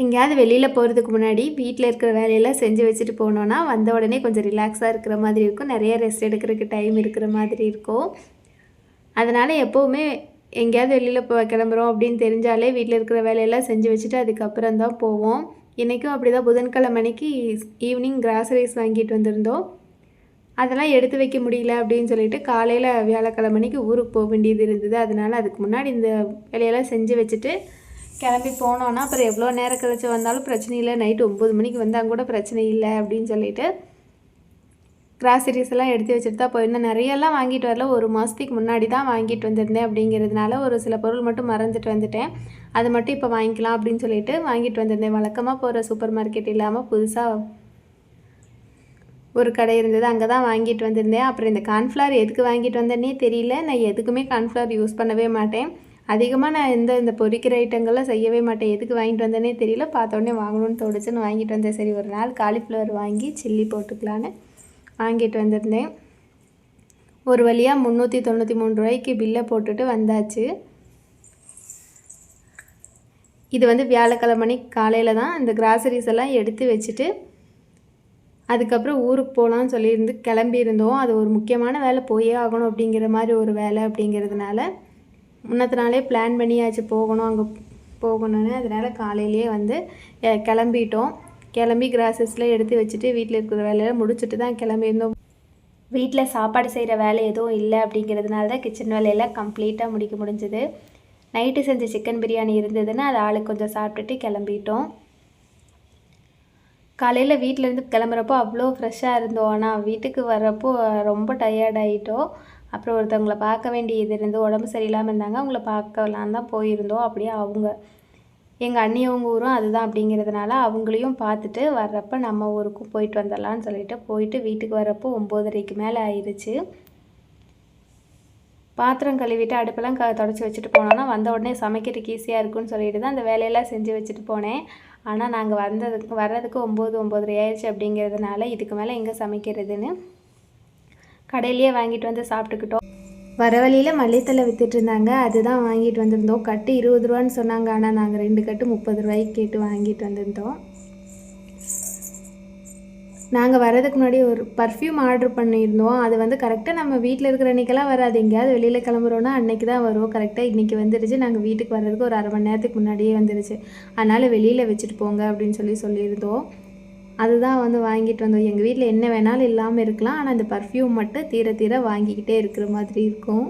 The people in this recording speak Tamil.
எங்கேயாவது வெளியில் போகிறதுக்கு முன்னாடி வீட்டில் இருக்கிற வேலையெல்லாம் செஞ்சு வச்சுட்டு போனோன்னா வந்த உடனே கொஞ்சம் ரிலாக்ஸாக இருக்கிற மாதிரி இருக்கும், நிறைய ரெஸ்ட் எடுக்கிறதுக்கு டைம் இருக்கிற மாதிரி இருக்கும். அதனால் எப்போவுமே எங்கேயாவது வெளியில் கிளம்புறோம் அப்படின்னு தெரிஞ்சாலே வீட்டில் இருக்கிற வேலையெல்லாம் செஞ்சு வச்சுட்டு அதுக்கப்புறம் தான் போவோம். இன்றைக்கும் அப்படி தான் புதன்கிழமைக்கு ஈவினிங் கிராசரிஸ் வாங்கிட்டு வந்திருந்தோம். அதெல்லாம் எடுத்து வைக்க முடியல அப்படின்னு சொல்லிட்டு காலையில் வியாழக்கிழமைக்கு ஊருக்கு போக வேண்டியது இருந்தது. அதனால் அதுக்கு முன்னாடி இந்த வேலையெல்லாம் செஞ்சு வச்சுட்டு கிளம்பி போனோன்னா அப்புறம் எவ்வளோ நேரம் கழிச்சு வந்தாலும் பிரச்சனை இல்லை, நைட்டு 9 மணிக்கு வந்தால் கூட பிரச்சனை இல்லை அப்படின்னு சொல்லிட்டு கிராசரிஸ் எல்லாம் எடுத்து வச்சுட்டு தான் போயிருந்தேன். நிறையெல்லாம் வாங்கிட்டு வரல, ஒரு மாதத்துக்கு முன்னாடி தான் வாங்கிட்டு வந்திருந்தேன். அப்படிங்கிறதுனால ஒரு சில பொருள் மட்டும் மறந்துட்டு வந்துட்டேன். அது மட்டும் இப்போ வாங்கிக்கலாம் அப்படின்னு சொல்லிட்டு வாங்கிட்டு வந்திருந்தேன். வழக்கமாக போகிற சூப்பர் மார்க்கெட் இல்லாமல் புதுசாக ஒரு கடை இருந்தது, அங்கே தான் வாங்கிட்டு வந்திருந்தேன். அப்புறம் இந்த கார்ன்ஃப்ளவர் எதுக்கு வாங்கிட்டு வந்தேன்னே தெரியல. நான் எதுக்குமே கார்ன்ஃப்ளவர் யூஸ் பண்ணவே மாட்டேன். அதிகமாக நான் இந்த பொரிக்கிற ஐட்டங்கள்லாம் செய்யவே மாட்டேன். எதுக்கு வாங்கிட்டு வந்தேனே தெரியல, பார்த்தோன்னே வாங்கணும்னு தோணுச்சுன்னு வாங்கிட்டு வந்தேன். சரி ஒரு நாள் காலிஃப்ளவர் வாங்கி சில்லி போட்டுக்கலான்னு வாங்கிட்டு வந்திருந்தேன். ஒரு வழியாக 393 ரூபாய்க்கு பில்லை போட்டுட்டு வந்தாச்சு. இது வந்து வியாழக்கிழமை காலையில் தான் இந்த கிராசரிஸ் எல்லாம் எடுத்து வச்சுட்டு அதுக்கப்புறம் ஊருக்கு போகலான்னு சொல்லியிருந்து கிளம்பியிருந்தோம். அது ஒரு முக்கியமான வேலை, போயே ஆகணும் அப்படிங்கிற மாதிரி ஒரு வேலை அப்படிங்கிறதுனால முன்னத்தினாலே பிளான் பண்ணியாச்சு போகணும், அங்கே போகணுன்னு. அதனால் காலையிலேயே வந்து கிளம்பிட்டோம். கிளம்பி கிராசரிஸ்லாம் எடுத்து வச்சுட்டு வீட்டில் இருக்கிற வேலையெல்லாம் முடிச்சுட்டு தான் கிளம்பியிருந்தோம். வீட்டில் சாப்பாடு செய்கிற வேலை எதுவும் இல்லை அப்படிங்கிறதுனால தான் கிச்சன் வேலையெல்லாம் கம்ப்ளீட்டாக முடிக்க முடிஞ்சுது. நைட்டு செஞ்ச சிக்கன் பிரியாணி இருந்ததுன்னா அதை ஆளுக்கு கொஞ்சம் சாப்பிட்டுட்டு கிளம்பிட்டோம். காலையில் வீட்டிலேருந்து கிளம்புறப்போ அவ்வளோ ஃப்ரெஷ்ஷாக இருந்தோம். ஆனால் வீட்டுக்கு வர்றப்போ ரொம்ப டயர்டாகிட்டோம். அப்புறம் ஒருத்தவங்களை பார்க்க வேண்டியது இருந்து உடம்பு சரியில்லாமல் இருந்தாங்க, அவங்கள பார்க்கலாம் தான் போயிருந்தோம். அப்படியே அவங்க எங்கள் அண்ணியவங்க ஊரும் அதுதான் அப்படிங்கிறதுனால அவங்களையும் பார்த்துட்டு வர்றப்போ நம்ம ஊருக்கும் போயிட்டு வந்துடலான்னு சொல்லிட்டு போயிட்டு வீட்டுக்கு வரப்போ 9:30க்கு மேலே ஆயிடுச்சு. பாத்திரம் கழுவிட்டு அடுப்பெல்லாம் தொடச்சி வச்சுட்டு போனோன்னா வந்த உடனே சமைக்கிறதுக்கு ஈஸியாக இருக்குன்னு சொல்லிட்டு தான் அந்த வேலையெல்லாம் செஞ்சு வச்சுட்டு போனேன். ஆனால் நாங்கள் வர்றதுக்கு 9-9:30 ஆயிடுச்சு. அப்படிங்கிறதுனால இதுக்கு மேலே எங்கே சமைக்கிறதுன்னு கடையிலேயே வாங்கிட்டு வந்து சாப்பிட்டுக்கிட்டோம். வர வழியில் மல்லித்தலை விற்றுட்டு இருந்தாங்க, அதுதான் வாங்கிட்டு வந்திருந்தோம். கட்டு 20 ரூபான்னு சொன்னாங்க, ஆனால் நாங்கள் 2 கட்டு 30 ரூபாய்க்கு கேட்டு வாங்கிட்டு வந்திருந்தோம். நாங்கள் வர்றதுக்கு முன்னாடி ஒரு பர்ஃப்யூம் ஆர்டர் பண்ணியிருந்தோம். அது வந்து கரெக்டாக நம்ம வீட்டில் இருக்கிற அன்றைக்கெல்லாம் வராது, எங்கேயாவது வெளியில் கிளம்புறோன்னா அன்றைக்கி தான் வரும். கரெக்டாக இன்றைக்கி வந்துடுச்சு. நாங்கள் வீட்டுக்கு வர்றதுக்கு ஒரு அரை மணி நேரத்துக்கு முன்னாடியே வந்துடுச்சு. அதனால் வெளியில் வச்சுட்டு போங்க அப்படின்னு சொல்லியிருந்தோம். அதுதான் வந்து வாங்கிட்டு வந்தோம். எங்கள் வீட்டில் என்ன வேணாலும் இல்லாமல் இருக்கலாம், ஆனால் அந்த பர்ஃப்யூம் மட்டும் தீர வாங்கிக்கிட்டே இருக்கிற மாதிரி இருக்கும்.